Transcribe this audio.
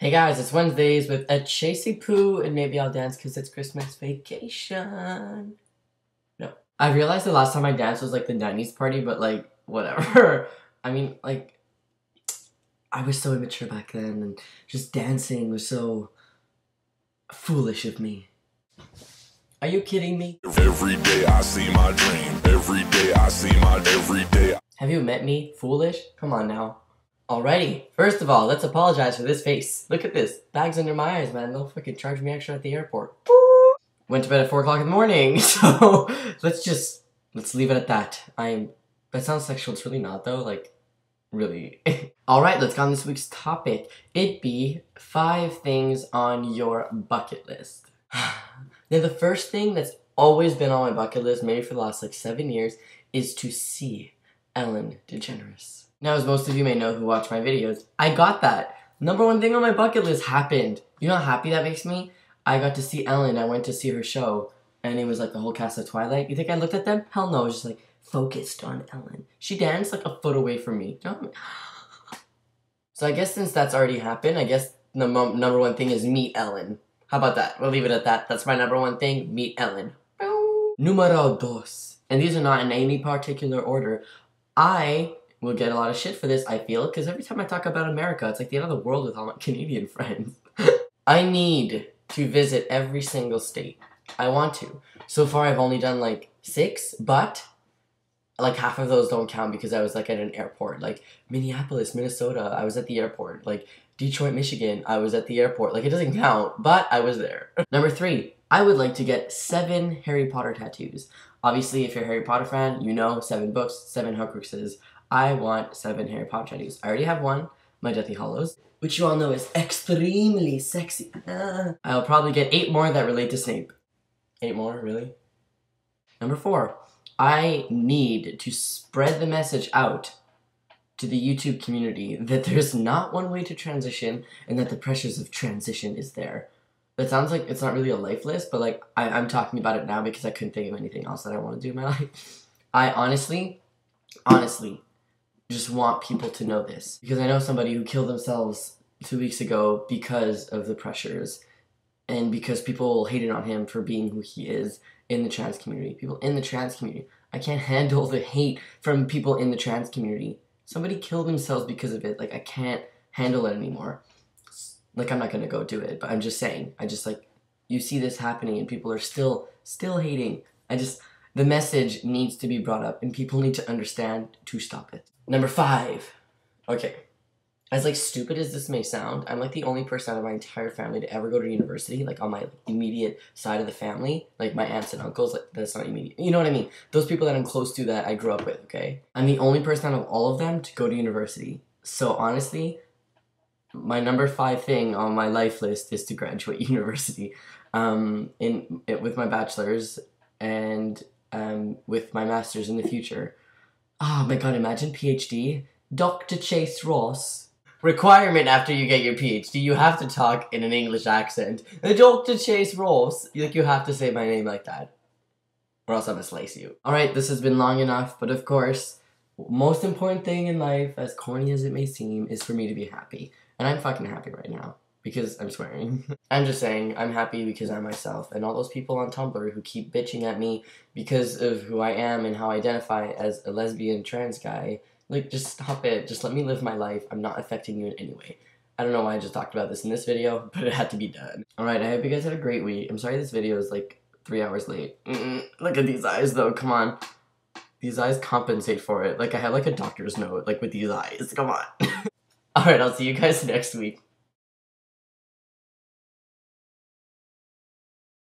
Hey guys, it's Wednesdays with a chasey poo, and maybe I'll dance because it's Christmas vacation. No. I realized the last time I danced was like the 90s party, but like, whatever. I mean, like, I was so immature back then, and just dancing was so foolish of me. Are you kidding me? Every day I see my dream. Every day I see my every day. Have you met me? Foolish? Come on now. Alrighty, first of all, let's apologize for this face. Look at this. Bags under my eyes, man. They'll fucking charge me extra at the airport. Went to bed at 4 o'clock in the morning, so let's leave it at that. That sounds sexual, it's really not though, like, really. Alright, let's go on this week's topic. It be 5 things on your bucket list. Now the first thing that's always been on my bucket list, maybe for the last like 7 years, is to see Ellen DeGeneres. Now, as most of you may know who watch my videos, I got that. Number 1 thing on my bucket list happened. You know how happy that makes me? I got to see Ellen. I went to see her show, and it was like the whole cast of Twilight. You think I looked at them? Hell no. I was just like focused on Ellen. She danced like a foot away from me. You know what I mean? So I guess since that's already happened, I guess the number 1 thing is meet Ellen. How about that? We'll leave it at that. That's my number 1 thing. Meet Ellen. Numero dos. And these are not in any particular order. I will get a lot of shit for this, I feel, because every time I talk about America, it's like the end of the world with all my Canadian friends. I need to visit every single state. I want to. So far, I've only done like 6, but like half of those don't count because I was like at an airport. Like Minneapolis, Minnesota, I was at the airport. Like Detroit, Michigan, I was at the airport. Like it doesn't count, but I was there. Number 3, I would like to get 7 Harry Potter tattoos. Obviously, if you're a Harry Potter fan, you know 7 books, 7 Horcruxes. I want 7 Harry Potter tattoos. I already have 1, my Deathly Hallows, which you all know is extremely sexy. I'll probably get 8 more that relate to Snape. 8 more, really? Number 4, I need to spread the message out to the YouTube community that there's not one way to transition and that the pressures of transition is there. That sounds like it's not really a life list, but like I'm talking about it now because I couldn't think of anything else that I want to do in my life. I honestly just want people to know this, because I know somebody who killed themselves 2 weeks ago because of the pressures and because people hated on him for being who he is in the trans community. People in the trans community. I can't handle the hate from people in the trans community. Somebody killed themselves because of it. Like, I can't handle it anymore. Like, I'm not gonna go do it, but I'm just saying. I just, like, you see this happening and people are still hating. The message needs to be brought up and people need to understand to stop it. Number 5. Okay. As like stupid as this may sound, I'm like the only person out of my entire family to ever go to university, like on my immediate side of the family, like my aunts and uncles, like that's not immediate. You know what I mean? Those people that I'm close to that I grew up with, okay? I'm the only person out of all of them to go to university. So honestly, my number 5 thing on my life list is to graduate university, with my bachelor's and with my master's in the future. Oh my god, imagine PhD. Dr. Chase Ross. Requirement after you get your PhD, you have to talk in an English accent. Dr. Chase Ross. Like, you have to say my name like that, or else I'm gonna slice you. Alright, this has been long enough, but of course, most important thing in life, as corny as it may seem, is for me to be happy. And I'm fucking happy right now. Because I'm swearing. I'm just saying, I'm happy because I'm myself. And all those people on Tumblr who keep bitching at me because of who I am and how I identify as a lesbian trans guy, like, just stop it. Just let me live my life. I'm not affecting you in any way. I don't know why I just talked about this in this video, but it had to be done. Alright, I hope you guys had a great week. I'm sorry this video is like 3 hours late. Look at these eyes though, come on. These eyes compensate for it. Like, I had like a doctor's note, like with these eyes. Come on. Alright, I'll see you guys next week.